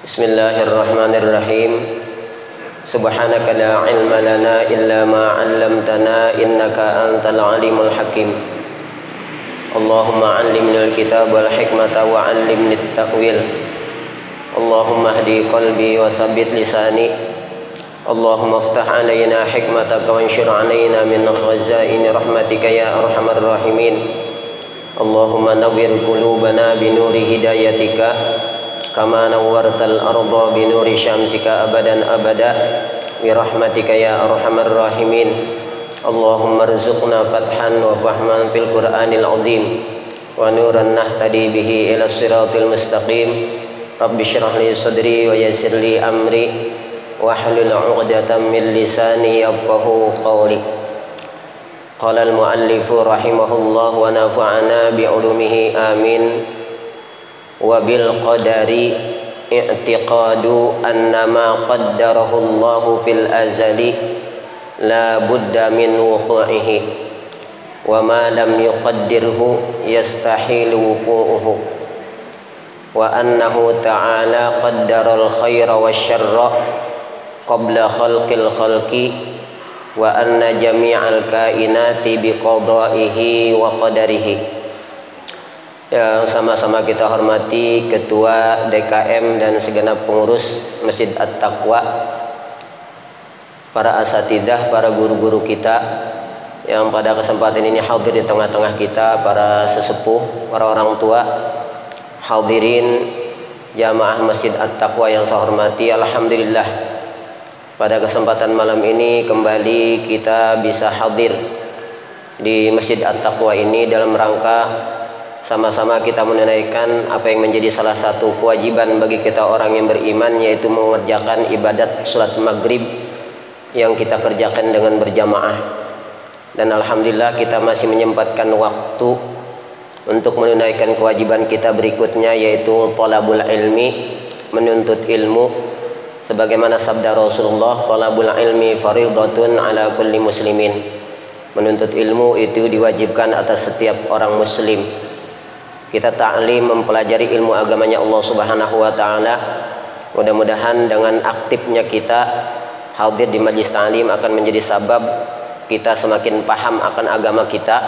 Bismillahirrahmanirrahim. Subhanaka la ilma lana illa ma 'allamtana innaka antal alimul hakim. Allahumma 'allimnil kitab wal hikmata wa 'allimnit ta'wil. Allahumma hdi qalbi wa tsabbit lisani. Allahumma iftah 'alaina hikmataka wa anshur 'alaina min khazaini rahmatika ya arhamar rahimin. Allahumma nawwir qulubana bi nuri hidayatika kama nawwartal arda bi nuri syamsika abadan abada bi rahmatika ya arhamar rahimin. Allahumma rzuqna fathan wa fahman fil qur'anil azim wa nuran nahtadi bihi ila siratil mustaqim. Rabbi shrah li sadri wa yassir li amri wahlul 'uqdatam min lisani yafqahu qawli. Qala al muallifu rahimahullah wa nafa'ana bi 'ulumihi amin. Wa bil qadari i'tiqadu annama qaddarahu Allahu fil azali la budda min wuqu'ihi wa ma lam yuqaddirhu yastahil wuqu'uhu wa annahu ta'ala qaddara al khaira wasyarra qabla khalqil khalqi wa anna jami'al kainati biqada'ihi wa qadarihi. Yang sama-sama kita hormati Ketua DKM dan segenap pengurus Masjid At-Taqwa, para asatidah, para guru-guru kita yang pada kesempatan ini hadir di tengah-tengah kita, para sesepuh, para orang tua, hadirin jamaah Masjid At-Taqwa yang saya hormati. Alhamdulillah, pada kesempatan malam ini kembali kita bisa hadir di Masjid At-Taqwa ini dalam rangka sama-sama kita menunaikan apa yang menjadi salah satu kewajiban bagi kita orang yang beriman, yaitu mengerjakan ibadat salat maghrib yang kita kerjakan dengan berjamaah. Dan alhamdulillah kita masih menyempatkan waktu untuk menunaikan kewajiban kita berikutnya, yaitu talabul ilmi, menuntut ilmu. Sebagaimana sabda Rasulullah, talabul ilmi fardhatun ala kulli muslimin. Menuntut ilmu itu diwajibkan atas setiap orang muslim. Kita ta'lim, mempelajari ilmu agamanya Allah Subhanahu wa taala. Mudah-mudahan dengan aktifnya kita hadir di majlis ta'lim akan menjadi sabab kita semakin paham akan agama kita,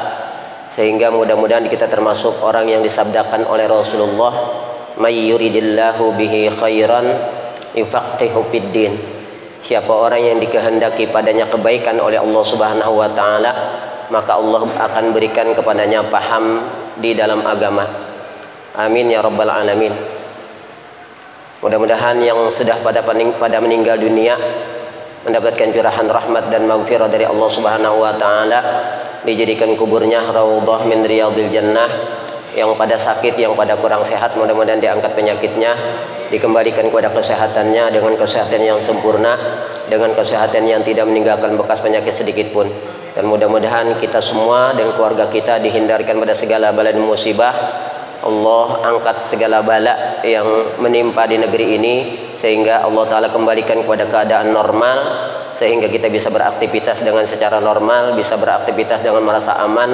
sehingga mudah-mudahan kita termasuk orang yang disabdakan oleh Rasulullah, may yuridillahu bihi khairan yufaqihu fid din. Siapa orang yang dikehendaki padanya kebaikan oleh Allah Subhanahu wa taala, maka Allah akan berikan kepadanya paham di dalam agama. Amin ya rabbal alamin. Mudah-mudahan yang sudah pada meninggal dunia mendapatkan curahan rahmat dan maghfirah dari Allah Subhanahu wa taala, dijadikan kuburnya raudhah min riyadil jannah. Yang pada sakit, yang pada kurang sehat, mudah-mudahan diangkat penyakitnya, dikembalikan kepada kesehatannya dengan kesehatan yang sempurna, dengan kesehatan yang tidak meninggalkan bekas penyakit sedikit pun. Dan mudah-mudahan kita semua dan keluarga kita dihindarkan pada segala bala dan musibah. Allah angkat segala bala yang menimpa di negeri ini, sehingga Allah Ta'ala kembalikan kepada keadaan normal, sehingga kita bisa beraktivitas dengan secara normal, bisa beraktivitas dengan merasa aman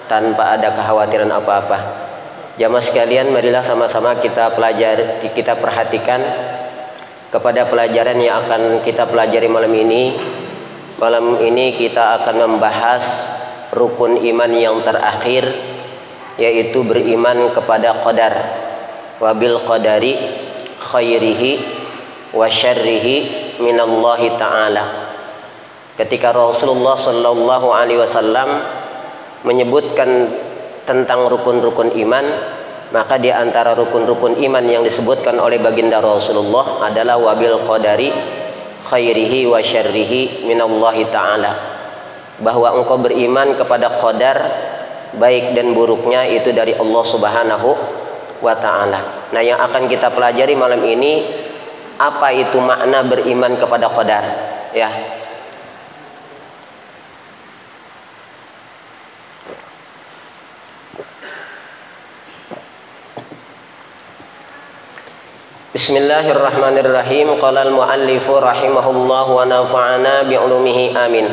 tanpa ada kekhawatiran apa-apa. Jamaah sekalian, marilah sama-sama kita pelajari, kita perhatikan kepada pelajaran yang akan kita pelajari malam ini. Malam ini kita akan membahas rukun iman yang terakhir, yaitu beriman kepada qadar. Wabil qadari khairihi wa syarrihi minallahi ta'ala. Ketika Rasulullah sallallahu alaihi wasallam menyebutkan tentang rukun-rukun iman, maka di antara rukun-rukun iman yang disebutkan oleh baginda Rasulullah adalah wabil qadari khairihi wa syarrihi minallahi ta'ala, bahwa engkau beriman kepada qadar baik dan buruknya itu dari Allah Subhanahu wa ta'ala. Nah, yang akan kita pelajari malam ini, apa itu makna beriman kepada qadar, ya. Bismillahirrahmanirrahim. Qala al-muallifu rahimahullah wa nafa'ana bi 'ulumihi amin.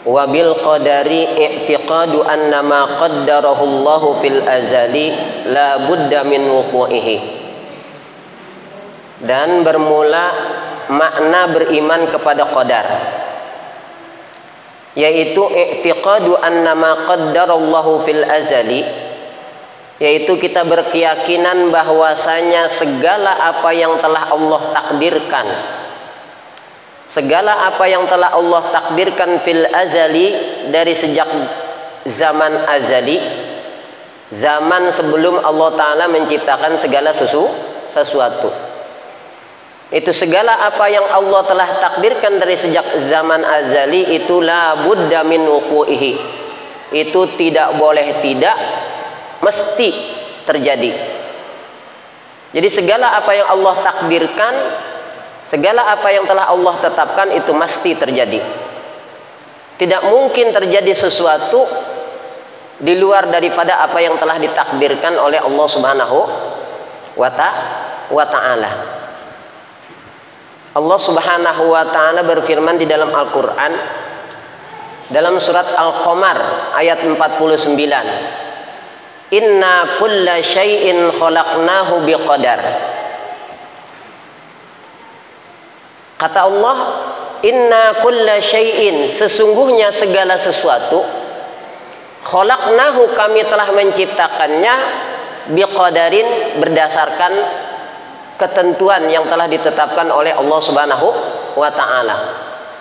Wa bil qadari i'tiqadu annama qaddarahu Allahu fil azali la budda min wuqu'ihi dan bermula makna beriman kepada qadar, yaitu i'tiqadu annama qaddarallahu fil azali, yaitu kita berkeyakinan bahwasanya segala apa yang telah Allah takdirkan, segala apa yang telah Allah takdirkan fil azali, dari sejak zaman azali, zaman sebelum Allah Ta'ala menciptakan segala sesuatu. Itu segala apa yang Allah telah takdirkan dari sejak zaman azali itu la budda min wuqu'ihi, itu tidak boleh tidak, mesti terjadi. Jadi segala apa yang Allah takdirkan, segala apa yang telah Allah tetapkan itu mesti terjadi. Tidak mungkin terjadi sesuatu di luar daripada apa yang telah ditakdirkan oleh Allah Subhanahu wa ta'ala. Allah Subhanahu wa ta'ala berfirman di dalam Al-Qur'an dalam surat Al-Qamar ayat 49, inna kulla syai'in khalaqnahu biqadar. Kata Allah, inna kulla syai'in, sesungguhnya segala sesuatu, khalaqnahu, kami telah menciptakannya, biqadarin, berdasarkan ketentuan yang telah ditetapkan oleh Allah Subhanahu wa ta'ala.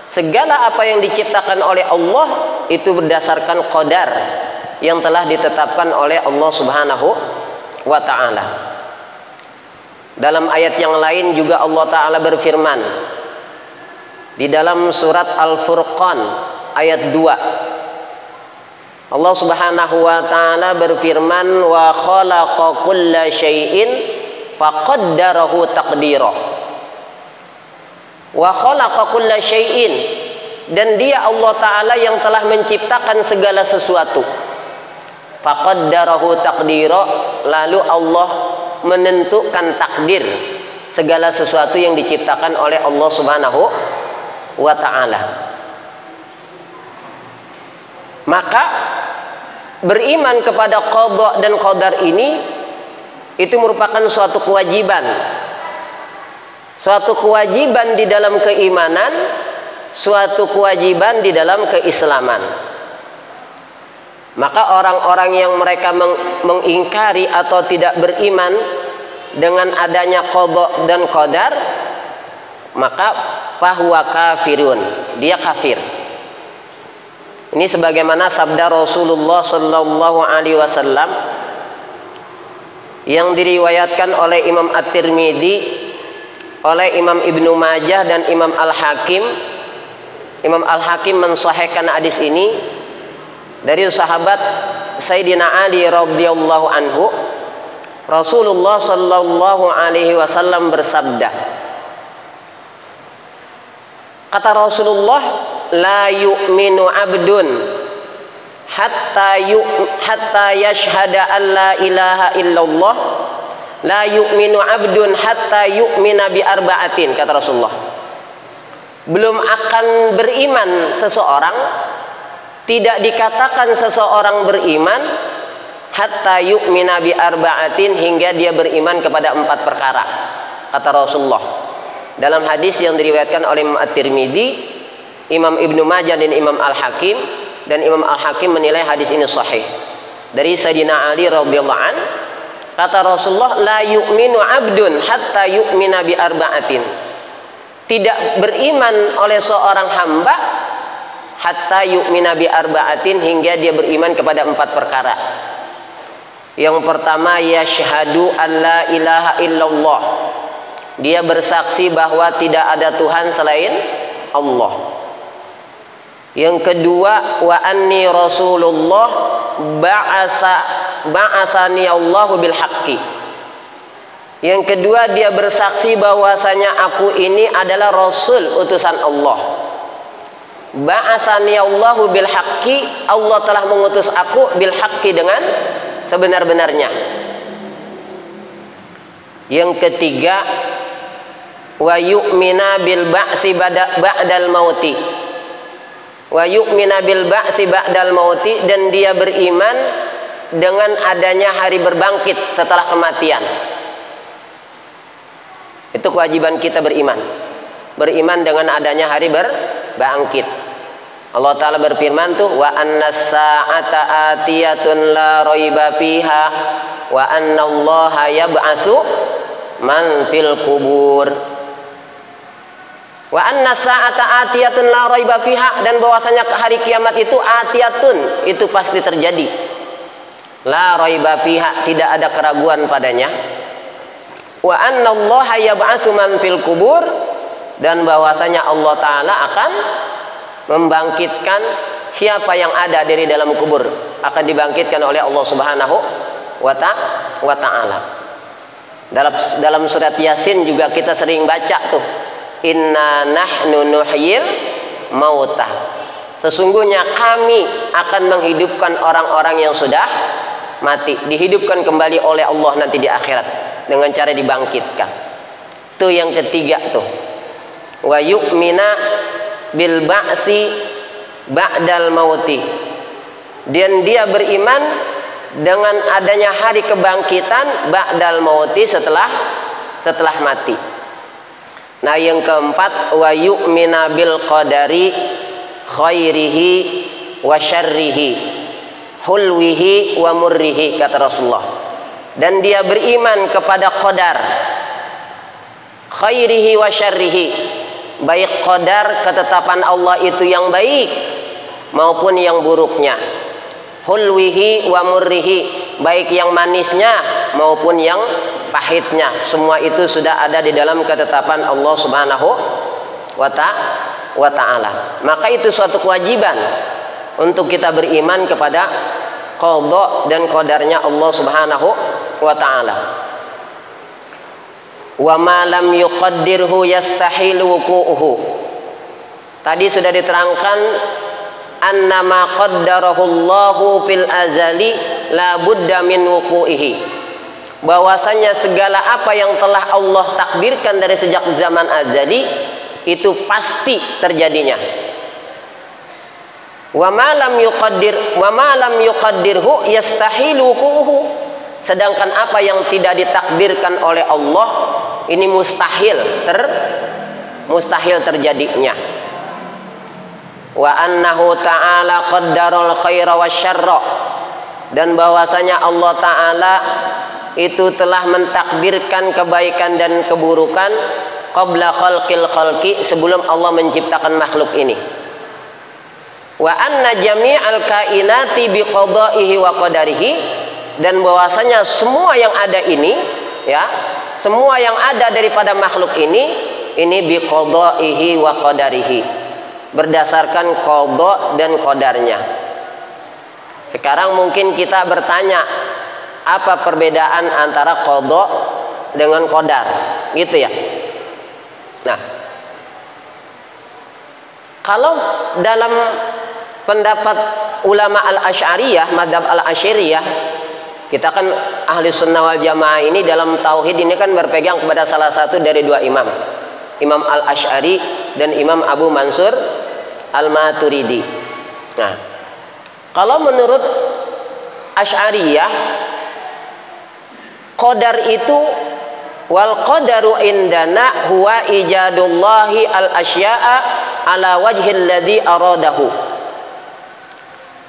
Segala apa yang diciptakan oleh Allah itu berdasarkan qadar yang telah ditetapkan oleh Allah Subhanahu wa ta'ala. Dalam ayat yang lain juga Allah Ta'ala berfirman di dalam surat Al-Furqan ayat 2. Allah Subhanahu wa ta'ala berfirman, wa khalaqa kulla syai'in faqaddarahu taqdira. Wa khalaqa kulla syai'in, dan dia Allah Ta'ala yang telah menciptakan segala sesuatu. Faqaddarahu taqdira, lalu Allah menentukan takdir segala sesuatu yang diciptakan oleh Allah Subhanahu wa ta'ala. Maka beriman kepada qada dan qadar ini itu merupakan suatu kewajiban. Suatu kewajiban di dalam keimanan, suatu kewajiban di dalam keislaman. Maka orang-orang yang mereka mengingkari atau tidak beriman dengan adanya qada dan qadar, maka fahuwa kafirun, dia kafir. Ini sebagaimana sabda Rasulullah sallallahu alaihi wasallam yang diriwayatkan oleh Imam At-Tirmidzi, oleh Imam Ibnu Majah dan Imam Al-Hakim. Imam Al-Hakim mensahihkan hadis ini dari sahabat Sayyidina Ali radhiyallahu anhu. Rasulullah sallallahu alaihi wasallam bersabda, kata Rasulullah, la yu'minu abdun hatta yashhada an la ilaha illallah, la yu'minu abdun hatta yu'mina bi arba'atin, kata Rasulullah. Belum akan beriman seseorang, tidak dikatakan seseorang beriman hatta yu'mina bi arba'atin, hingga dia beriman kepada 4 perkara, kata Rasulullah. Dalam hadis yang diriwayatkan oleh Imam At-Tirmidzi, Imam Ibnu Majah dan Imam Al-Hakim, dan Imam Al-Hakim menilai hadis ini sahih. Dari Sayyidina Ali radhiyallahu an, kata Rasulullah, la yu'minu abdun hatta yu'mina bi arba'atin. Tidak beriman oleh seorang hamba hatta yu'mina bi arba'atin, hingga dia beriman kepada 4 perkara. Yang pertama, yashhadu an la ilaha illallah, dia bersaksi bahwa tidak ada Tuhan selain Allah. Yang kedua, wa anni rasulullah ba'atsani Allahu bil haqqi. Yang kedua, dia bersaksi bahwasanya aku ini adalah rasul utusan Allah. Ba'atsani Allahu bil haqqi, Allah telah mengutus aku bil haqqi, dengan sebenar-benarnya. Yang ketiga, wa yu'mina bil ba'si ba'dal mauti. Wa yu'mina bil ba'si ba'dal mauti, dan dia beriman dengan adanya hari berbangkit setelah kematian. Itu kewajiban kita beriman. Beriman dengan adanya hari berbangkit. Allah Ta'ala berfirman tuh, wa annas sa'ata atiyatun la raiba fiha wa anna allaha yab'atsu man fil kubur. Wa annas sa'ata atiyatun la raiba fiha, dan bahwasanya hari kiamat itu atiyatun, itu pasti terjadi. La raiba fiha, tidak ada keraguan padanya. Wa anna allaha yab'atsu man fil kubur, dan bahwasanya Allah Ta'ala akan membangkitkan siapa yang ada dari dalam kubur, akan dibangkitkan oleh Allah Subhanahu wa Ta'ala. Dalam surat Yasin juga kita sering baca tuh, inna nahnu nuhyil mauta, sesungguhnya kami akan menghidupkan orang-orang yang sudah mati, dihidupkan kembali oleh Allah nanti di akhirat dengan cara dibangkitkan. Itu yang ketiga tuh, wa yu'mina bil ba'si ba'dal mauti, dan dia beriman dengan adanya hari kebangkitan ba'dal mauti, setelah mati. Nah, yang keempat, wa yu'mina bil qadari khairihi wa syarrihi hulwihi wa murrihi, kata Rasulullah. Dan dia beriman kepada qadar khairihi wa syarrihi, baik qadar ketetapan Allah itu yang baik maupun yang buruknya. Hulwihi wa murrihi, baik yang manisnya maupun yang pahitnya, semua itu sudah ada di dalam ketetapan Allah Subhanahu wa Ta'ala. Maka itu suatu kewajiban untuk kita beriman kepada qada dan qadarnya Allah Subhanahu wa Ta'ala. Wa ma lam yuqaddirhu yastahil wuqu'uhu. Tadi sudah diterangkan annama qaddarahu Allahu fil azali la budda min wuqu'ihi, bahwasanya segala apa yang telah Allah takdirkan dari sejak zaman azali itu pasti terjadinya. Wa ma lam yuqaddirhu yastahil wuqu'uhu, sedangkan apa yang tidak ditakdirkan oleh Allah ini mustahil terjadinya. Wa annahu ta'ala qaddaral khaira wasyarra, dan bahwasanya Allah Ta'ala itu telah mentakdirkan kebaikan dan keburukan qabla khalqil khalqi, sebelum Allah menciptakan makhluk ini. Wa anna jami'al kainati biqada'ihi wa qadarihi, dan bahwasanya semua yang ada ini, ya, semua yang ada daripada makhluk ini biqada'ihi wa qadarihi, berdasarkan qada dan qadarnya. Sekarang mungkin kita bertanya, apa perbedaan antara qada dengan qadar, gitu ya. Nah, kalau dalam pendapat ulama al-Asy'ariyah, madhab al-Asy'ariyah, kita kan ahli sunnah wal jamaah ini dalam tauhid ini kan berpegang kepada salah satu dari dua imam, Imam al-Asy'ari dan Imam Abu Mansur al-Maturidi. Nah, kalau menurut Asy'ariyah, qadar itu wal qadaru indana huwa ijadullahi al-asya'a ala wajhil ladzi aradahu.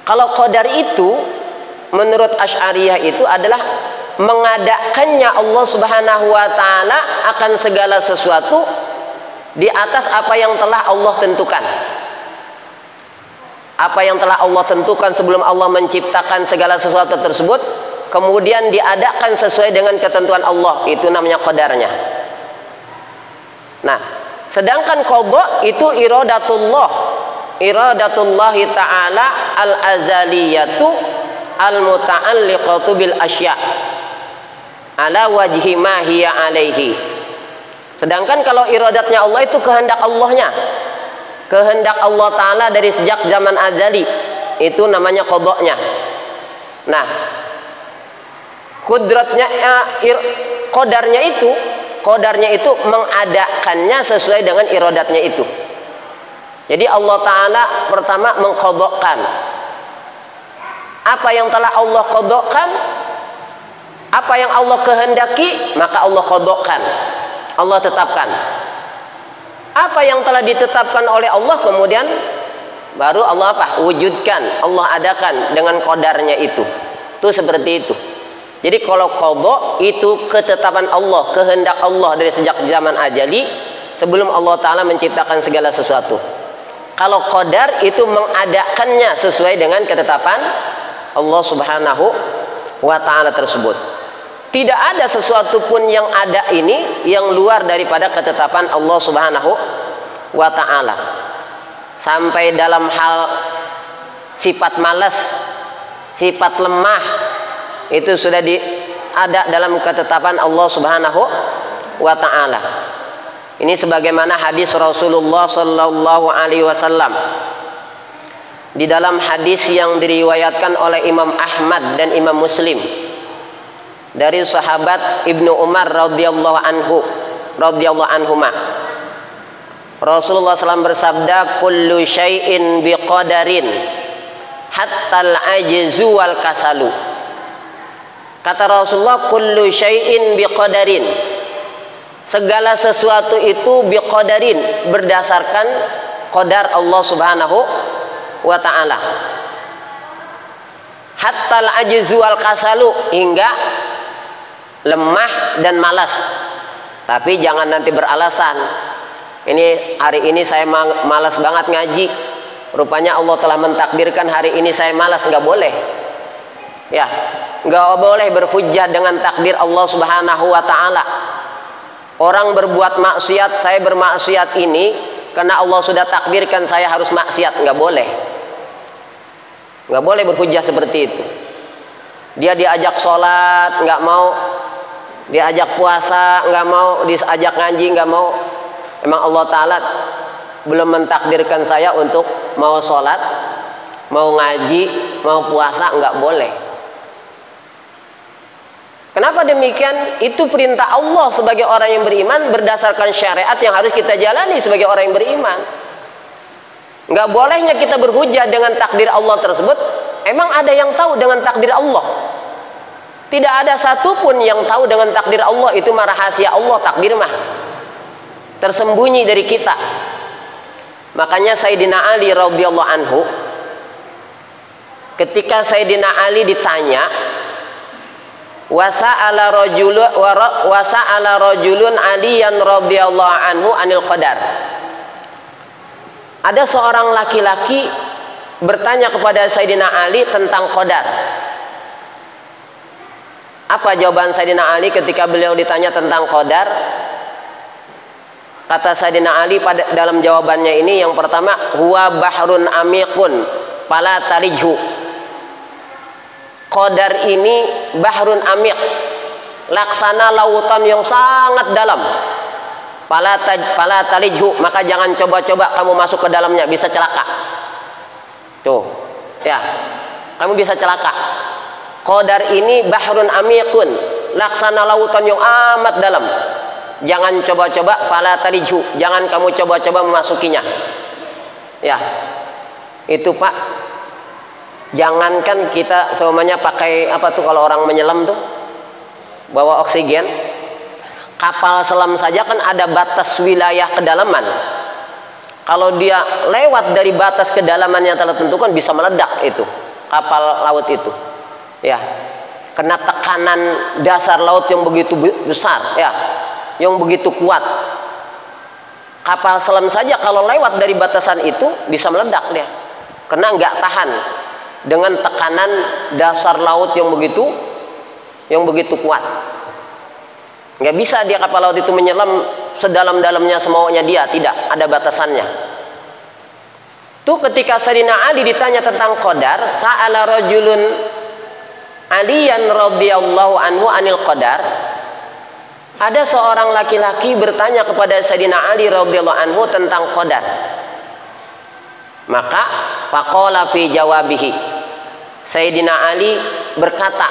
Kalau qadar itu menurut Asy'ariyah itu adalah mengadakannya Allah Subhanahu wa Ta'ala akan segala sesuatu di atas apa yang telah Allah tentukan. Apa yang telah Allah tentukan sebelum Allah menciptakan segala sesuatu tersebut, kemudian diadakan sesuai dengan ketentuan Allah, itu namanya qadarnya. Nah, sedangkan qada itu iradatullahi ta'ala al-azaliyatu al-muta'alliqatu bil asya' ala wajhi ma hiya alaihi. Sedangkan kalau iradatnya Allah itu kehendak Allahnya, kehendak Allah Ta'ala dari sejak zaman azali, itu namanya qadanya. Nah, kudratnya, qadarnya itu mengadakannya sesuai dengan iradatnya itu. Jadi Allah Ta'ala pertama mengqadhakan apa yang telah Allah qadhakan, apa yang Allah kehendaki, maka Allah qadhakan. Allah tetapkan. Apa yang telah ditetapkan oleh Allah kemudian baru Allah apa? Wujudkan, Allah adakan dengan qadarnya itu. Itu seperti itu. Jadi kalau qada itu ketetapan Allah, kehendak Allah dari sejak zaman ajali sebelum Allah Ta'ala menciptakan segala sesuatu. Kalau qadar itu mengadakannya sesuai dengan ketetapan Allah Subhanahu wa Ta'ala tersebut. Tidak ada sesuatu pun yang ada ini yang luar daripada ketetapan Allah Subhanahu wa Ta'ala. Sampai dalam hal sifat malas, sifat lemah, itu sudah ada dalam ketetapan Allah Subhanahu wa Ta'ala. Ini sebagaimana hadis Rasulullah sallallahu alaihi wasallam. Di dalam hadis yang diriwayatkan oleh Imam Ahmad dan Imam Muslim dari sahabat Ibnu Umar radhiyallahu anhuma. Rasulullah SAW bersabda, kullu syai'in biqadarin hatta al-ajzu wal kasalu. Kata Rasulullah, kullu syai'in biqadarin. Segala sesuatu itu biqadarin, berdasarkan qadar Allah Subhanahu wa Ta'ala. Hatta al-ajzu wal kasalu, hingga lemah dan malas. Tapi jangan nanti beralasan, ini hari ini saya malas banget ngaji, rupanya Allah telah mentakdirkan hari ini saya malas. Nggak boleh ya, nggak boleh berhujjah dengan takdir Allah Subhanahu wa Ta'ala. Orang berbuat maksiat, saya bermaksiat ini karena Allah sudah takdirkan saya harus maksiat. Nggak boleh, nggak boleh berhujjah seperti itu. Dia diajak sholat nggak mau, diajak puasa nggak mau, diajak ngaji nggak mau. Emang Allah Ta'ala belum mentakdirkan saya untuk mau sholat, mau ngaji, mau puasa? Nggak boleh. Kenapa demikian? Itu perintah Allah sebagai orang yang beriman, berdasarkan syariat yang harus kita jalani sebagai orang yang beriman. Nggak bolehnya kita berhujjah dengan takdir Allah tersebut. Emang ada yang tahu dengan takdir Allah? Tidak ada satupun yang tahu dengan takdir Allah. Itu mah rahasia Allah, takdir mah tersembunyi dari kita. Makanya Sayyidina Ali radhiyallahu anhu, ketika Sayyidina Ali ditanya, wasa'ala rajulun aliyan radhiyallahu anhu anil qadar. Ada seorang laki-laki bertanya kepada Sayyidina Ali tentang qadar. Apa jawaban Sayyidina Ali ketika beliau ditanya tentang qadar? Kata Sayyidina Ali dalam jawabannya ini, yang pertama, huwa bahrun amikun fala tarijhu. Qadar ini bahrun amik, laksana lautan yang sangat dalam. Fala tarijhu, maka jangan coba-coba kamu masuk ke dalamnya, bisa celaka. Tuh, ya, kamu bisa celaka. Qadar ini bahrun amikun, laksana lautan yang amat dalam. Jangan coba-coba, fala tarijhu, jangan kamu coba-coba memasukinya. Ya, itu Pak. Jangankan kita semuanya pakai apa tuh kalau orang menyelam tuh, bawa oksigen. Kapal selam saja kan ada batas wilayah kedalaman. Kalau dia lewat dari batas kedalaman yang telah tentukan, bisa meledak itu kapal laut itu. Ya, kena tekanan dasar laut yang begitu besar, ya, yang begitu kuat. Kapal selam saja kalau lewat dari batasan itu bisa meledak dia, karena nggak tahan dengan tekanan dasar laut yang begitu kuat. Nggak bisa dia kapal laut itu menyelam sedalam-dalamnya semaunya dia, tidak ada batasannya. Tuh ketika Sayyidina Ali ditanya tentang qadar, sa'ala rajulun aliyan radhiyallahu anhu anil qadar. Ada seorang laki-laki bertanya kepada Sayyidina Ali radhiyallahu anhu tentang qadar. Maka faqala fi jawabihi, Sayyidina Ali berkata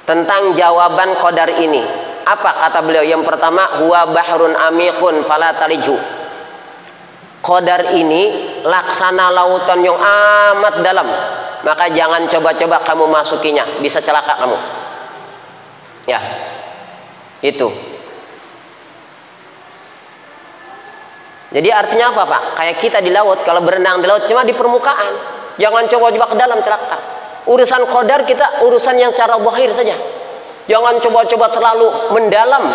tentang jawaban qadar ini. Apa kata beliau? Yang pertama, huwa bahrun amikun fala tarijhu. Qadar ini laksana lautan yang amat dalam, maka jangan coba-coba kamu masukinya, bisa celaka kamu. Ya, itu. Jadi artinya apa Pak? Kayak kita di laut, kalau berenang di laut cuma di permukaan. Jangan coba-coba ke dalam, celaka. Urusan qadar kita urusan yang cara zahir saja. Jangan coba-coba terlalu mendalam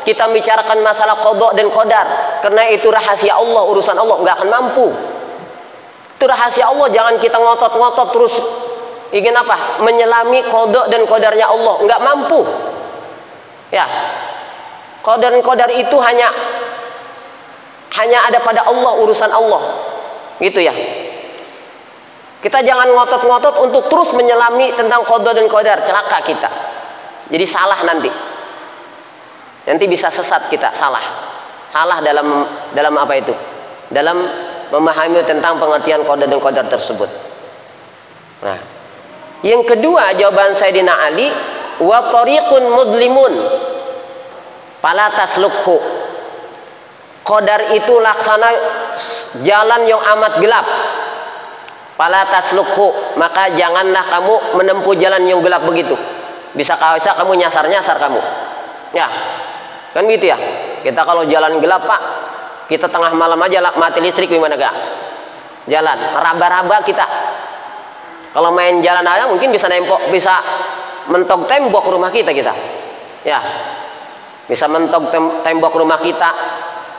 kita bicarakan masalah qada dan qadar, karena itu rahasia Allah, urusan Allah, nggak akan mampu. Itu rahasia Allah, jangan kita ngotot-ngotot terus ingin apa? Menyelami qada dan qadarnya Allah, nggak mampu. Ya. Qadar dan qadar itu hanya ada pada Allah, urusan Allah. Gitu ya. Kita jangan ngotot-ngotot untuk terus menyelami tentang qada dan qadar, celaka kita. Jadi salah nanti bisa sesat kita, salah dalam apa itu, dalam memahami tentang pengertian qada dan qadar tersebut. Nah, yang kedua jawaban Sayyidina Ali, wa tariqun mudlimun fala taslukhu. Qadar itu laksana jalan yang amat gelap, fala taslukhu, maka janganlah kamu menempuh jalan yang gelap begitu. Bisa kamu nyasar kamu. Ya. Kan gitu ya. Kita kalau jalan gelap Pak, kita tengah malam aja mati listrik gimana gak? Jalan, raba-raba kita. Kalau main jalan aja mungkin bisa mentok tembok rumah kita. Ya. Bisa mentok tembok rumah kita,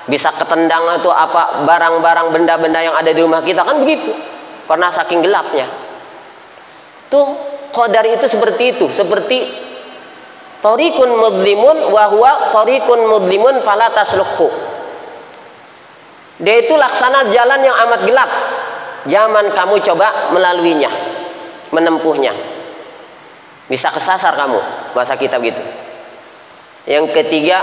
bisa ketendang atau apa barang-barang benda-benda yang ada di rumah kita, kan begitu. Karena saking gelapnya. Tuh qadar itu seperti itu, seperti tariqun mudlimun wa huwa tariqun mudlimun fala taslukhu. Dia itu laksana jalan yang amat gelap. Jangan kamu coba melaluinya, menempuhnya. Bisa kesasar kamu, bahasa kita begitu. Yang ketiga,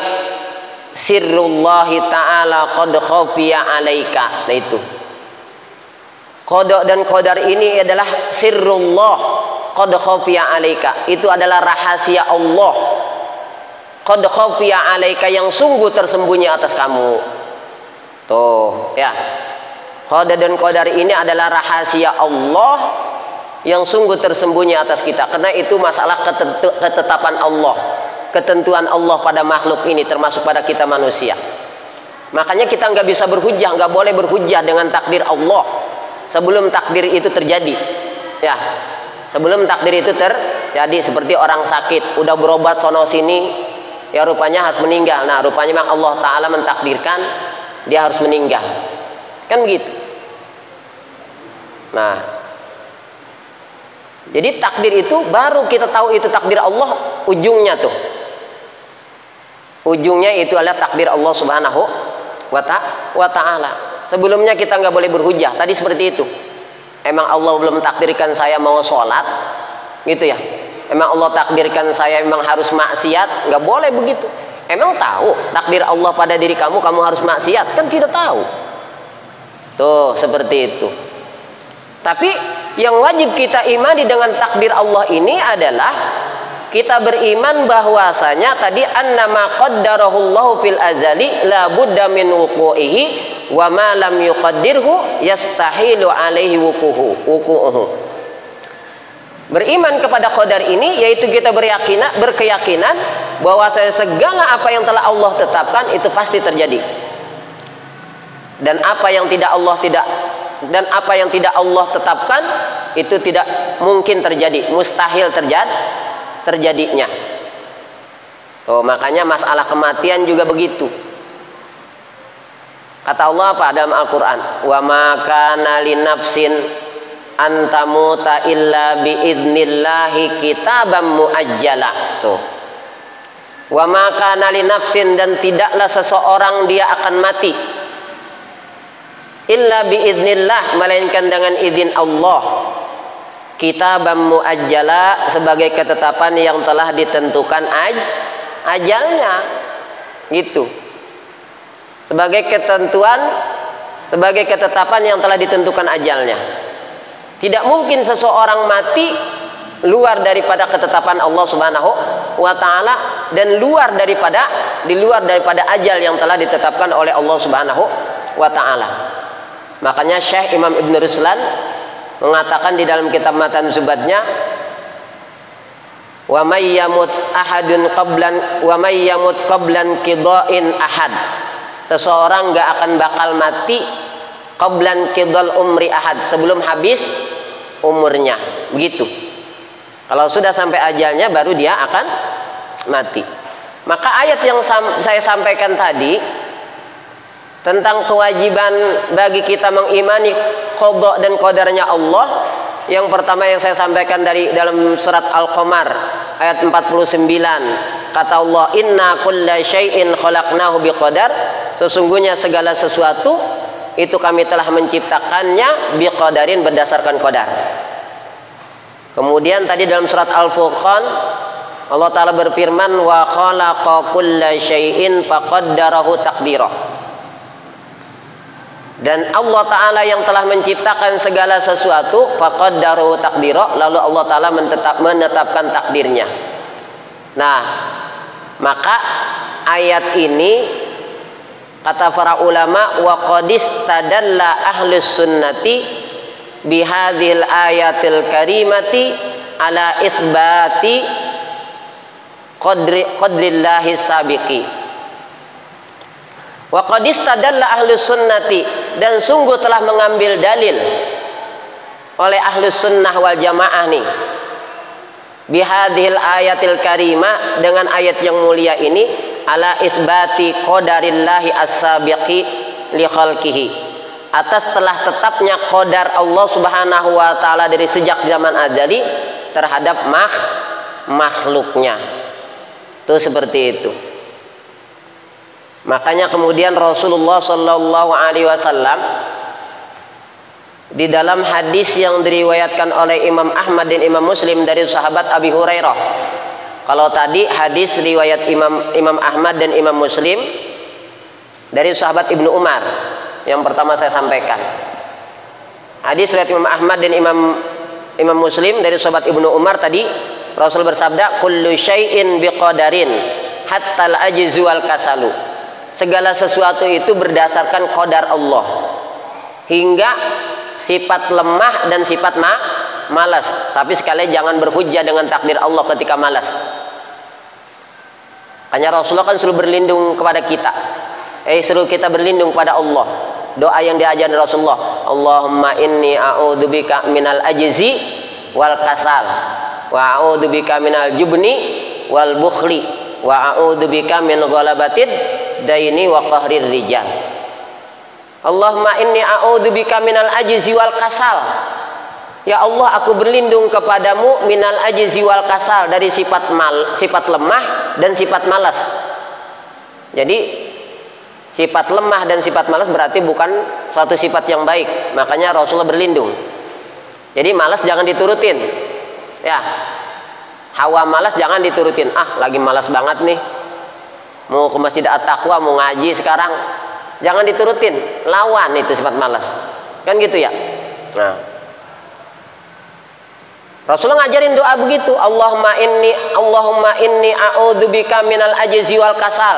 sirrullahi ta'ala qad khafiya 'alaika. Nah itu. Qada dan qadar ini adalah sirrullah qad khafiya 'alaika. Itu adalah rahasia Allah. Qad khafiya 'alaika, yang sungguh tersembunyi atas kamu. Tuh, ya. Qada dan qadar ini adalah rahasia Allah yang sungguh tersembunyi atas kita. Karena itu masalah ketetapan Allah, ketentuan Allah pada makhluk ini, termasuk pada kita manusia. Makanya kita nggak bisa berhujjah, nggak boleh berhujjah dengan takdir Allah sebelum takdir itu terjadi. Ya, sebelum takdir itu terjadi. Seperti orang sakit, udah berobat sono sini, ya rupanya harus meninggal. Nah, rupanya memang Allah Ta'ala mentakdirkan dia harus meninggal. Kan begitu. Nah, jadi takdir itu baru kita tahu itu takdir Allah, ujungnya tuh. Ujungnya itu adalah takdir Allah Subhanahu wa ta'ala. Sebelumnya kita nggak boleh berhujjah. Tadi seperti itu. Emang Allah belum takdirkan saya mau sholat, gitu ya. Emang Allah takdirkan saya memang harus maksiat, nggak boleh begitu. Emang tahu takdir Allah pada diri kamu harus maksiat? Kan tidak tahu. Tuh seperti itu. Tapi yang wajib kita imani dengan takdir Allah ini adalah kita beriman bahwasanya tadi annama qaddarahullahu fil azali la budda min wuqu'ihi wa ma lam yuqaddirhu yastahilu alaihi wuqu'uhu. Beriman kepada qadar ini yaitu kita berkeyakinan bahwasanya segala apa yang telah Allah tetapkan itu pasti terjadi. Dan apa yang tidak Allah tetapkan itu tidak mungkin terjadi, mustahil terjadinya. Oh, makanya masalah kematian juga begitu. Kata Allah apa dalam Al-Qur'an? Wa ma kana linafsin an tamuta illa biidnillahi kitaban muajjala. Tuh. Wa ma kana linafsin, dan tidaklah seseorang dia akan mati illa biidnillah, melainkan dengan izin Allah, kitaban muajjala, sebagai ketetapan yang telah ditentukan ajalnya, gitu. Sebagai ketetapan yang telah ditentukan ajalnya. Tidak mungkin seseorang mati luar daripada ketetapan Allah Subhanahu wa ta'ala, dan di luar daripada ajal yang telah ditetapkan oleh Allah Subhanahu wa ta'ala. Makanya Syekh Imam Ibn Ruslan mengatakan di dalam kitab Matan Zubatnya, wa may yamut qablan qida'in ahad seseorang nggak akan bakal mati qablan qidal umri ahad, sebelum habis umurnya. Begitu. Kalau sudah sampai ajalnya baru dia akan mati. Maka ayat yang saya sampaikan tadi tentang kewajiban bagi kita mengimani qada dan qadarnya Allah, yang pertama yang saya sampaikan dari dalam surat Al-Qamar ayat 49, kata Allah, inna kulla syai'in khalaqnahu biqadar, sesungguhnya segala sesuatu itu kami telah menciptakannya biqadarin, berdasarkan qadar. Kemudian tadi dalam surat Al-Furqan Allah Ta'ala berfirman, wa khalaqa kulla syai'in faqaddarahu taqdira. Dan Allah Ta'ala yang telah menciptakan segala sesuatu, faqaddarahu taqdira, lalu Allah Ta'ala menetapkan takdirnya. Nah, maka ayat ini kata para ulama, wa qadis tadalla ahlus sunnati bihadhil ayatil karimati ala itsbati qadrillahi sabiqi. Wa qad istadalla ahlus sunnati, dan sungguh telah mengambil dalil oleh ahlus sunnah wal jamaah nih, bihadhil ayatil karimah, dengan ayat yang mulia ini, ala isbati qadarillahi as-sabiqi li khalqihi, atas telah tetapnya qadar Allah Subhanahu wa taala dari sejak zaman azali terhadap makhluknya. Itu seperti itu. Makanya kemudian Rasulullah Shallallahu Alaihi Wasallam di dalam hadis yang diriwayatkan oleh Imam Ahmad dan Imam Muslim dari sahabat Abi Hurairah. Kalau tadi hadis riwayat Imam Ahmad dan Imam Muslim dari sahabat Ibnu Umar yang pertama saya sampaikan. Hadis riwayat Imam Ahmad dan Imam Muslim dari sahabat Ibnu Umar tadi, Rasul bersabda, kullu syai'in biqadarin hatta al-ajzu wal kasalu. Segala sesuatu itu berdasarkan qadar Allah, hingga sifat lemah dan sifat malas. Tapi sekali jangan berhujjah dengan takdir Allah ketika malas. Hanya Rasulullah kan suruh berlindung kepada kita, suruh kita berlindung kepada Allah. Doa yang diajarkan Rasulullah, Allahumma inni a'udzubika minal ajzi wal kasal, wa a'udzubika minal jubni wal bukhli, wa a'udzubika min ghalabatid daini wa qahrir rijal. Allahumma inni a'udzubika minal ajzi wal kasal. Ya Allah, aku berlindung kepadamu minal ajzi wal kasal, dari sifat lemah dan sifat malas. Jadi sifat lemah dan sifat malas berarti bukan suatu sifat yang baik. Makanya Rasulullah berlindung. Jadi malas jangan diturutin. Ya. Hawa malas jangan diturutin. Ah, lagi malas banget nih. Mau ke Masjid At-Taqwa, mau ngaji sekarang. Jangan diturutin. Lawan itu sifat malas. Kan gitu ya? Nah. Rasulullah ngajarin doa begitu. Allahumma inni a'udzubika minal ajzi wal kasal.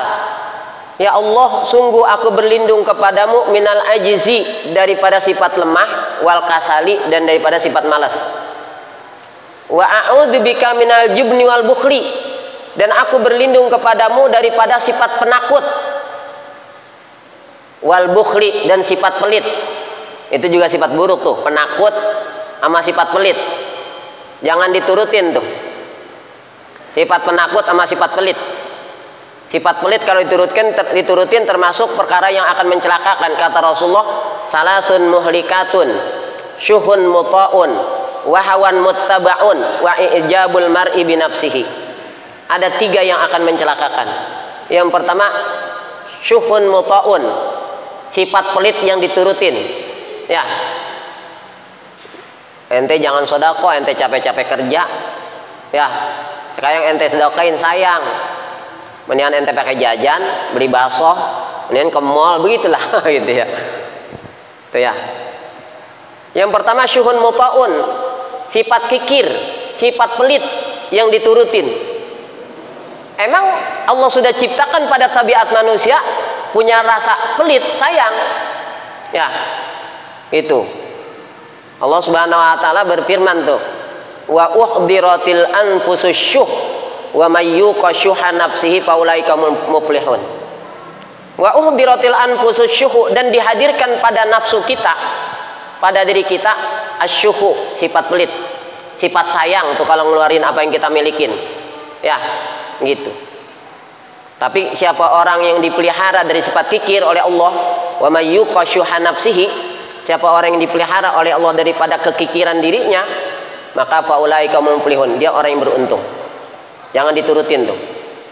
Ya Allah, sungguh aku berlindung kepadamu minal ajzi, daripada sifat lemah, wal kasali, dan daripada sifat malas. Wa a'udzubika minal jubni wal bukhli, dan aku berlindung kepadamu daripada sifat penakut, wal bukhli, dan sifat pelit. Itu juga sifat buruk tuh, penakut sama sifat pelit. Jangan diturutin tuh. Sifat penakut sama sifat pelit. Sifat pelit kalau diturutin termasuk perkara yang akan mencelakakan. Kata Rasulullah, salasun muhlikatun, syuhun muta'un, wahawan muttaba'un, wa ijabul mar'i binafsihi. Ada 3 yang akan mencelakakan. Yang pertama, syuhun muta'un, sifat pelit yang diturutin. Ya, ente jangan sodako, ente capek-capek kerja. Ya, sekarang ente sedekahin, sayang. Mendingan ente pakai jajan, beli bakso, mendingan ke mall, begitulah gitu ya. Itu ya. Yang pertama syuhun muta'un, sifat kikir, sifat pelit yang diturutin. Emang Allah sudah ciptakan pada tabiat manusia punya rasa pelit, sayang. Ya. Itu. Allah Subhanahu wa taala berfirman tuh, wa uhdiratil anfususyuh wa may yuqa syuha nafsihi faulaika muflihun. Wa uhdiratil anfusus syuhu, dan dihadirkan pada nafsu kita, pada diri kita asyuhu, sifat pelit, sifat sayang tuh kalau ngeluarin apa yang kita milikin. Ya, gitu. Tapi siapa orang yang dipelihara dari sifat kikir oleh Allah, wa may yuqashuha nafsihi, siapa orang yang dipelihara oleh Allah daripada kekikiran dirinya, maka faulaika muflihun, dia orang yang beruntung. Jangan diturutin tuh.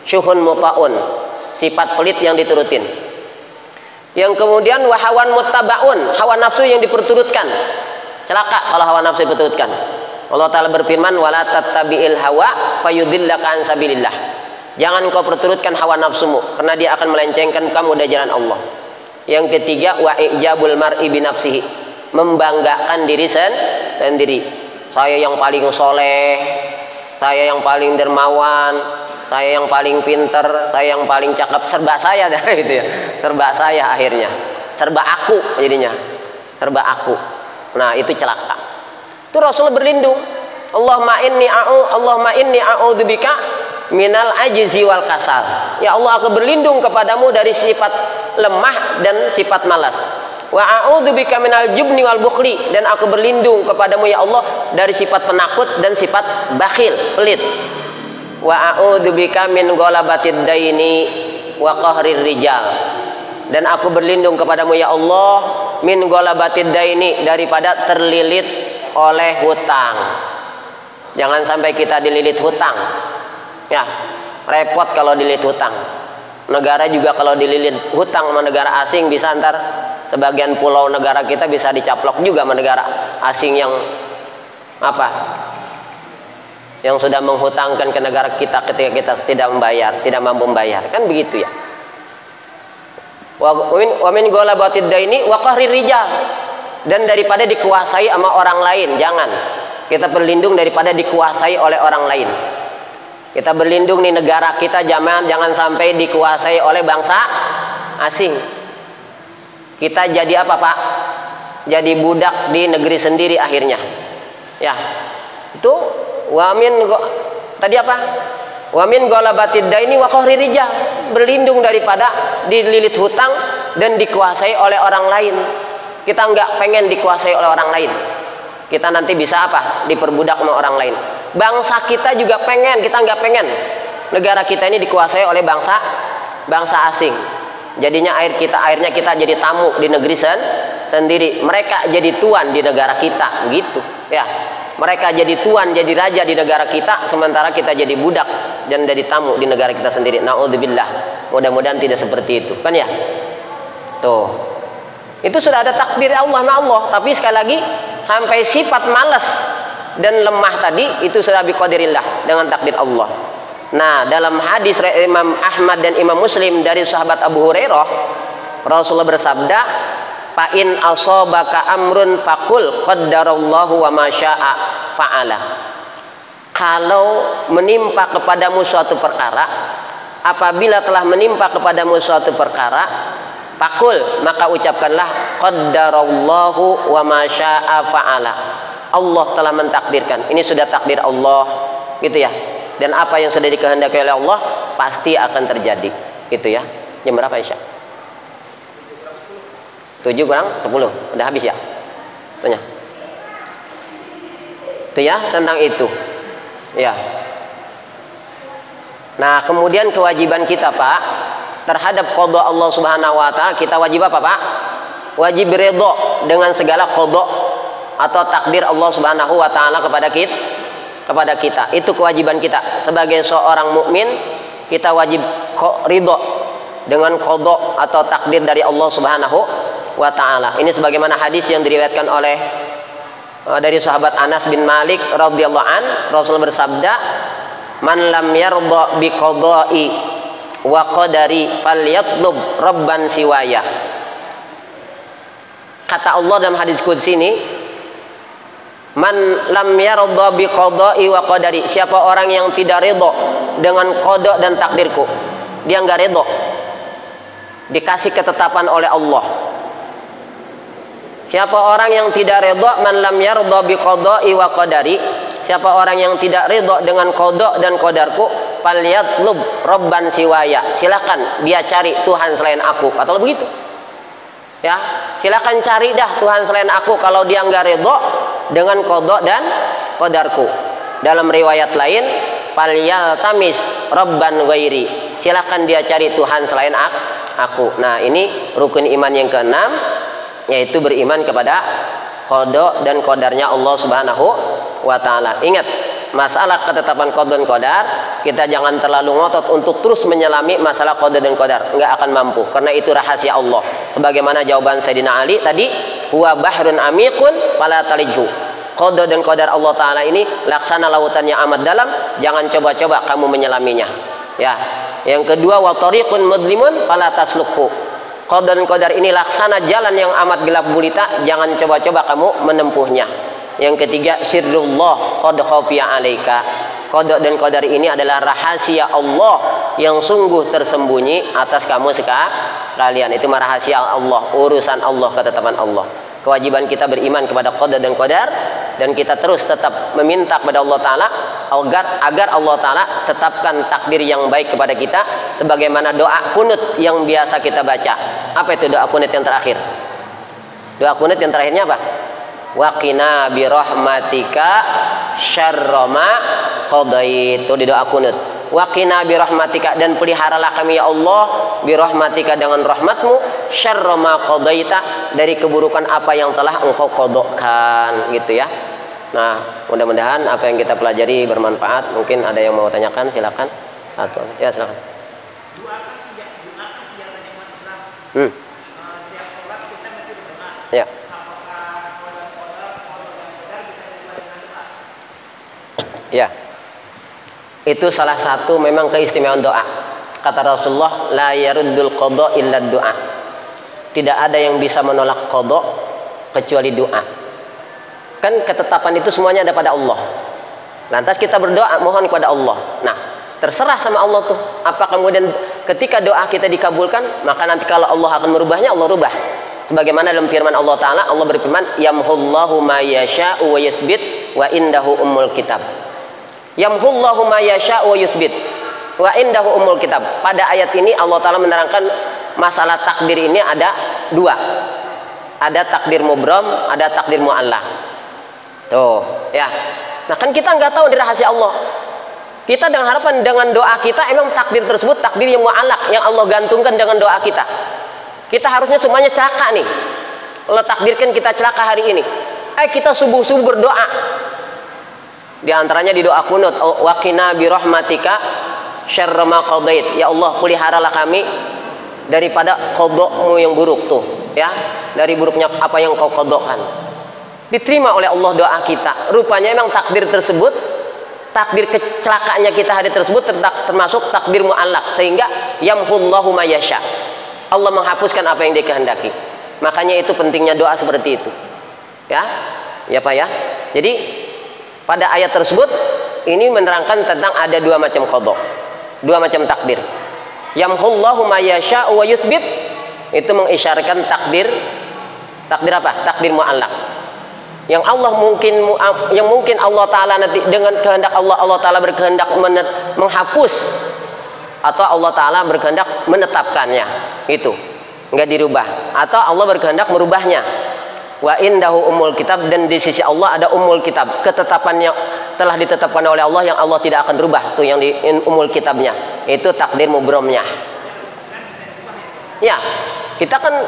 Syuhun muta'un, sifat pelit yang diturutin. Yang kemudian wahawan muttabaun, hawa nafsu yang diperturutkan. Celaka kalau hawa nafsu diperturutkan. Allah Ta'ala berfirman, wala tattabi'il hawa fayudillaka an sabilillah. Jangan kau perturutkan hawa nafsumu, karena dia akan melencengkan kamu dari jalan Allah. Yang ketiga, wa ijabul mar'i binafsihi, membanggakan diri sendiri. Saya yang paling soleh, saya yang paling dermawan, saya yang paling pinter, saya yang paling cakep, serba saya dah gitu ya. Serba saya akhirnya. Serba aku jadinya. Serba aku. Nah, itu celaka. Itu Rasul berlindung. Allahumma inni a'udzubika minal ajzi wal kasal. Ya Allah, aku berlindung kepadamu dari sifat lemah dan sifat malas. Wa a'udzubika minal jubni wal bukhli, dan aku berlindung kepadamu ya Allah dari sifat penakut dan sifat bakhil, pelit. Wa a'udzubika min ghalabatid daini wa qahrir rijal, dan aku berlindung kepadamu ya Allah min ghalabatid daini, daripada terlilit oleh hutang. Jangan sampai kita dililit hutang. Ya, repot kalau dililit hutang. Negara juga kalau dililit hutang sama negara asing, bisa ntar sebagian pulau negara kita bisa dicaplok juga sama negara asing yang apa? Yang sudah menghutangkan ke negara kita ketika kita tidak membayar, tidak mampu membayar. Kan begitu ya. Wa min ghalabatid daini wa qahrir rijal, dan daripada dikuasai sama orang lain. Jangan. Kita berlindung daripada dikuasai oleh orang lain. Kita berlindung nih, negara kita jangan sampai dikuasai oleh bangsa asing. Kita jadi apa, Pak? Jadi budak di negeri sendiri akhirnya. Ya. Itu tadi apa? Wa min ghalabatid daini wa qahrir rijal, berlindung daripada dililit hutang dan dikuasai oleh orang lain. Kita nggak pengen dikuasai oleh orang lain. Kita nanti bisa apa? Diperbudak sama orang lain. Bangsa kita juga pengen, kita nggak pengen negara kita ini dikuasai oleh bangsa asing. Jadinya akhirnya kita jadi tamu di negeri sendiri. Mereka jadi tuan di negara kita, gitu ya. Mereka jadi tuan, jadi raja di negara kita, sementara kita jadi budak dan jadi tamu di negara kita sendiri. Naudzubillah. Mudah-mudahan tidak seperti itu, kan ya? Tuh. Itu sudah ada takdir Allah sama Allah, tapi sekali lagi sampai sifat malas dan lemah tadi itu sudah biqadirillah, dengan takdir Allah. Nah, dalam hadis Imam Ahmad dan Imam Muslim dari sahabat Abu Hurairah, Rasulullah bersabda, "Fa in asabaka amrun faqul qaddarallahu wa ma syaa fa'ala." Kalau menimpa kepadamu suatu perkara, apabila telah menimpa kepadamu suatu perkara, faqul, maka ucapkanlah qaddarallahu wa ma syaa fa'ala. Allah telah mentakdirkan. Ini sudah takdir Allah, gitu ya. Dan apa yang sudah dikehendaki oleh Allah pasti akan terjadi, gitu ya. Jam berapa Isya? 7 kurang 10. Udah habis ya? Tanya. Itu ya, tentang itu. Ya. Nah, kemudian kewajiban kita, Pak, terhadap qada Allah Subhanahu wa taala, kita wajib apa, Pak? Wajib ridha dengan segala qada atau takdir Allah Subhanahu wa taala kepada kita. Itu kewajiban kita sebagai seorang mukmin. Kita wajib ridha dengan qada atau takdir dari Allah Subhanahu wa taala. Ini sebagaimana hadis yang diriwayatkan oleh dari sahabat Anas bin Malik radhiyallahu an, Rasul bersabda, "Man lam yarda bi qada'i wa qadari falyatlub rabban siwaya." Kata Allah dalam hadis qudsi ini, "Man lam yarda bi qada'i wa qadari." Siapa orang yang tidak ridha dengan qada dan takdirku, dia enggak ridha, dikasih ketetapan oleh Allah. Siapa orang yang tidak ridha, man lam yarda bi qada'i wa qadari, siapa orang yang tidak ridha dengan qada dan qadarku, falyatlub rabban siwaya, silakan dia cari Tuhan selain aku, atau begitu ya, silakan cari dah Tuhan selain aku kalau dia nggak ridho dengan qada dan qadarku. Dalam riwayat lain, falyaltamis rabban ghairi, silakan dia cari Tuhan selain aku. Nah, ini rukun iman yang keenam, yaitu beriman kepada qada dan qadarnya Allah Subhanahu wa taala. Ingat, masalah ketetapan qada dan qadar, kita jangan terlalu ngotot untuk terus menyelami masalah qada dan qadar, nggak akan mampu, karena itu rahasia Allah. Sebagaimana jawaban Sayyidina Ali tadi, huwa bahrun amikun fala talijhu. Qada dan qadar Allah taala ini laksana lautan yang amat dalam, jangan coba-coba kamu menyelaminya. Ya. Yang kedua, wa tariqun mudlimun fala taslukhu. Qada dan qadar ini laksana jalan yang amat gelap gulita, jangan coba-coba kamu menempuhnya. Yang ketiga, sirrullah qad khafiya alaika. Qada dan qadar ini adalah rahasia Allah yang sungguh tersembunyi atas kamu sekalian. Itu rahasia Allah, urusan Allah, ketetapan Allah. Kewajiban kita beriman kepada qada dan qadar, dan kita terus tetap meminta kepada Allah taala agar Allah taala tetapkan takdir yang baik kepada kita, sebagaimana doa kunut yang biasa kita baca. Apa itu doa kunut yang terakhir? Doa kunut yang terakhirnya apa? Wa qina bi rahmatika syarra ma qadait. Itu di doa kunut. Wa qina bi rahmatika, dan peliharalah kami ya Allah bi rahmatika dengan rahmatmu, syarra ma qadaita, dari keburukan apa yang telah engkau qadakan, gitu ya. Nah, mudah-mudahan apa yang kita pelajari bermanfaat. Mungkin ada yang mau tanyakan, silakan. Atau ya silakan. Ya. Ya. Itu salah satu memang keistimewaan doa. Kata Rasulullah, la yaruddul qada illa doa. Tidak ada yang bisa menolak qada kecuali doa. Kan ketetapan itu semuanya ada pada Allah. Lantas kita berdoa mohon kepada Allah. Nah, terserah sama Allah tuh. Apa kemudian ketika doa kita dikabulkan, maka nanti kalau Allah akan merubahnya, Allah rubah. Sebagaimana dalam firman Allah taala, Allah berfirman, yamhullahu ma yasha'u wa yusbit wa indahu ummul kitab. Yamhullahu ma yasha'u wa yusbit wa indahu ummul kitab. Pada ayat ini Allah taala menerangkan masalah takdir ini ada dua. Ada takdir mubram, ada takdir mu'allaq. Tuh, ya. Nah, kan kita nggak tahu di rahasia Allah. Kita dengan harapan dengan doa kita emang takdir tersebut takdir yang mu'allaq, yang Allah gantungkan dengan doa kita. Kita harusnya semuanya celaka nih. Allah takdirkan kita celaka hari ini. Kita subuh-subuh berdoa. Di antaranya di doa kunut, wa qina bi rahmatika syarra ma qadait. Ya Allah, peliharalah kami daripada qada-Mu yang buruk tuh, ya. Dari buruknya apa yang Kau qadakan. Diterima oleh Allah doa kita. Rupanya memang takdir tersebut, takdir kecelakaannya kita hari tersebut termasuk takdir mu'allaq, sehingga yamhullahu ma yasha. Allah menghapuskan apa yang Dia kehendaki. Makanya itu pentingnya doa seperti itu. Ya. Ya Pak ya. Jadi pada ayat tersebut ini menerangkan tentang ada dua macam qada, dua macam takdir. Yamhullahu ma yasha'u wa yusbit, itu mengisyaratkan takdir apa? Takdir mu'allaq. Yang mungkin Allah taala nanti dengan kehendak Allah taala berkehendak menghapus, atau Allah taala berkehendak menetapkannya. Itu enggak dirubah, atau Allah berkehendak merubahnya. Wa indahu ummul kitab, dan di sisi Allah ada ummul kitab, ketetapan yang telah ditetapkan oleh Allah yang Allah tidak akan rubah, tuh yang di ummul kitabnya. Itu takdir mubramnya. Ya, kita kan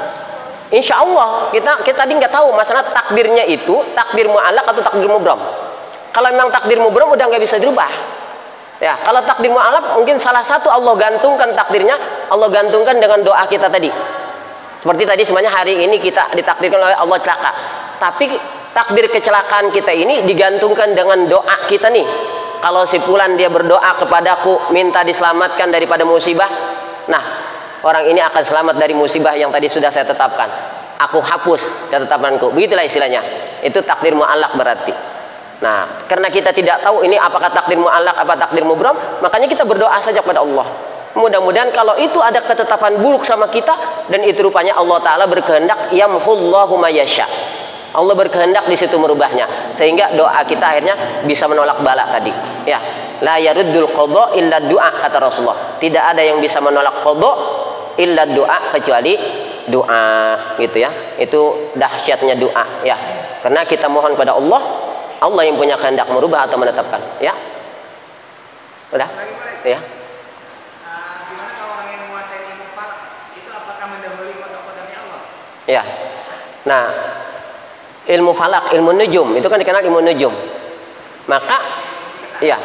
insya Allah kita tadi nggak tahu masalah takdirnya itu takdir mu'allaq atau takdir mubram. Kalau memang takdir mubram udah nggak bisa dirubah. Ya, kalau takdir mu'allaq mungkin salah satu Allah gantungkan takdirnya, Allah gantungkan dengan doa kita tadi. Seperti tadi semuanya hari ini kita ditakdirkan oleh Allah celaka. Tapi takdir kecelakaan kita ini digantungkan dengan doa kita nih. Kalau si fulan dia berdoa kepadaku minta diselamatkan daripada musibah, nah orang ini akan selamat dari musibah yang tadi sudah saya tetapkan. Aku hapus ketetapanku. Begitulah istilahnya. Itu takdir mu'allaq berarti. Nah, karena kita tidak tahu ini apakah takdir mu'allaq apa takdir mubram, makanya kita berdoa saja kepada Allah. Mudah-mudahan kalau itu ada ketetapan buruk sama kita, dan itu rupanya Allah taala berkehendak yamhullahu ma yasha. Allah berkehendak di situ merubahnya, sehingga doa kita akhirnya bisa menolak bala tadi. Ya, la yaruddul qadha illa du'a, kata Rasulullah. Tidak ada yang bisa menolak qadha illa du'a, kecuali doa, gitu ya. Itu dahsyatnya doa, ya. Karena kita mohon kepada Allah, Allah yang punya kehendak merubah atau menetapkan, ya. Udah? Ya. Gimana kalau orang yang menguasai ilmu falak itu apakah mendahului kodam-kodamnya Allah? Ya. Nah, ilmu falak, ilmu nujum, itu kan dikenal ilmu nujum. Maka, ya,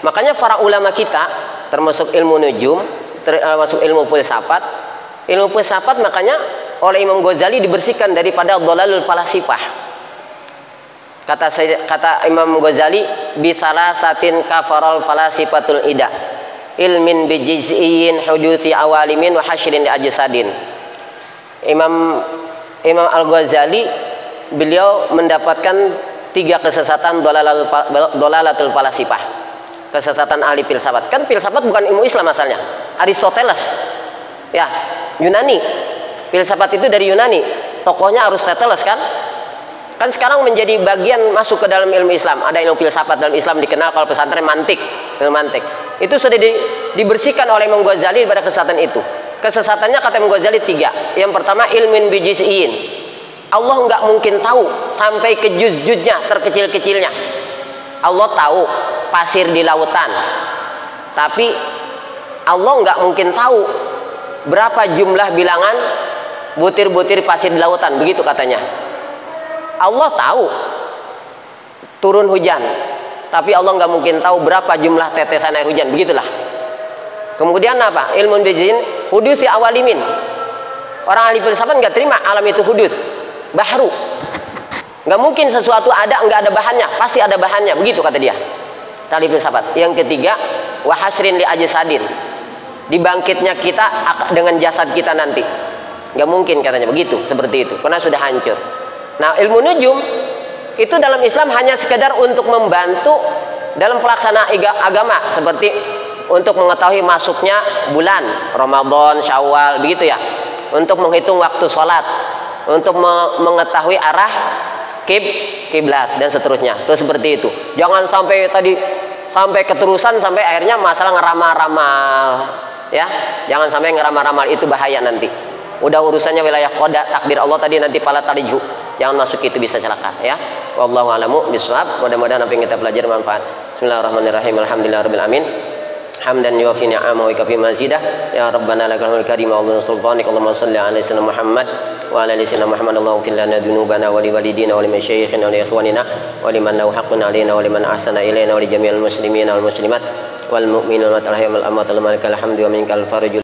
makanya para ulama kita, termasuk ilmu nujum, termasuk ilmu filsafat, makanya oleh Imam Ghazali dibersihkan daripada dhalalul falasifah. Kata Imam Ghazali, bisalasatin kafaral falasifatul ida, ilmin bijiz'iyin hudusi awalimin wa hasyrin li ajsadin. Imam Al-Ghazali beliau mendapatkan 3 kesesatan dhalalatul falasifah, kesesatan ahli filsafat. Kan filsafat bukan ilmu Islam asalnya, Aristoteles, ya, Yunani. Filsafat itu dari Yunani, tokohnya Aristoteles kan. Kan sekarang menjadi bagian masuk ke dalam ilmu Islam. Ada ilmu filsafat dalam Islam, dikenal kalau pesantren mantik, ilmu mantik. Itu sudah dibersihkan oleh Imam Ghazali pada kesesatan itu. Kesesatannya kata Imam Ghazali 3. Yang pertama, ilmin bijiz'iyin. Allah nggak mungkin tahu sampai ke juz-juznya, terkecil-kecilnya. Allah tahu pasir di lautan, tapi Allah nggak mungkin tahu berapa jumlah bilangan butir-butir pasir di lautan, begitu katanya. Allah tahu turun hujan, tapi Allah nggak mungkin tahu berapa jumlah tetesan air hujan, begitulah. Kemudian apa? Ilmu bijin hudusi awalimin. Orang ahli filsafat nggak terima alam itu hudus, bahru. Nggak mungkin sesuatu ada nggak ada bahannya, pasti ada bahannya, begitu kata dia. Ahli filsafat. Yang ketiga, wa hasyrin li ajsadin. Dibangkitnya kita dengan jasad kita nanti. Nggak mungkin katanya begitu, seperti itu, karena sudah hancur. Nah, ilmu nujum itu dalam Islam hanya sekedar untuk membantu dalam pelaksanaan agama, seperti untuk mengetahui masuknya bulan Ramadan, Syawal, begitu ya. Untuk menghitung waktu sholat, untuk mengetahui arah kiblat dan seterusnya. Itu seperti itu. Jangan sampai keterusan sampai akhirnya masalah ngeramal-ramal, ya. Jangan sampai ngeramal-ramal, itu bahaya nanti. Udah urusannya wilayah qada, takdir Allah tadi, nanti pala taliju. Jangan masuk, itu bisa celaka, ya. Wallahu a'lamu bishawab. Mudah-mudahan apa yang kita pelajari manfaat. Bismillahirrahmanirrahim. Alhamdulillahirabbil alamin. Hamdan yuwafi ni'amahu wa yukafi mazidah. Ya Rabbana lakal hamdul karim wa ala sultanik. Allahumma shalli ala sayyidina Muhammad wa ala ali sayyidina Muhammad. Allahumma fil lana dzunubana wa li walidina wa li masyayikhina wa li ikhwanina wa liman lahu haqqun alaina wa liman ahsana ilaina wa li jami'il muslimina wal muslimat wal mu'minina wal ahya'i wal amwat. Lakal hamdu wa minkal faraju.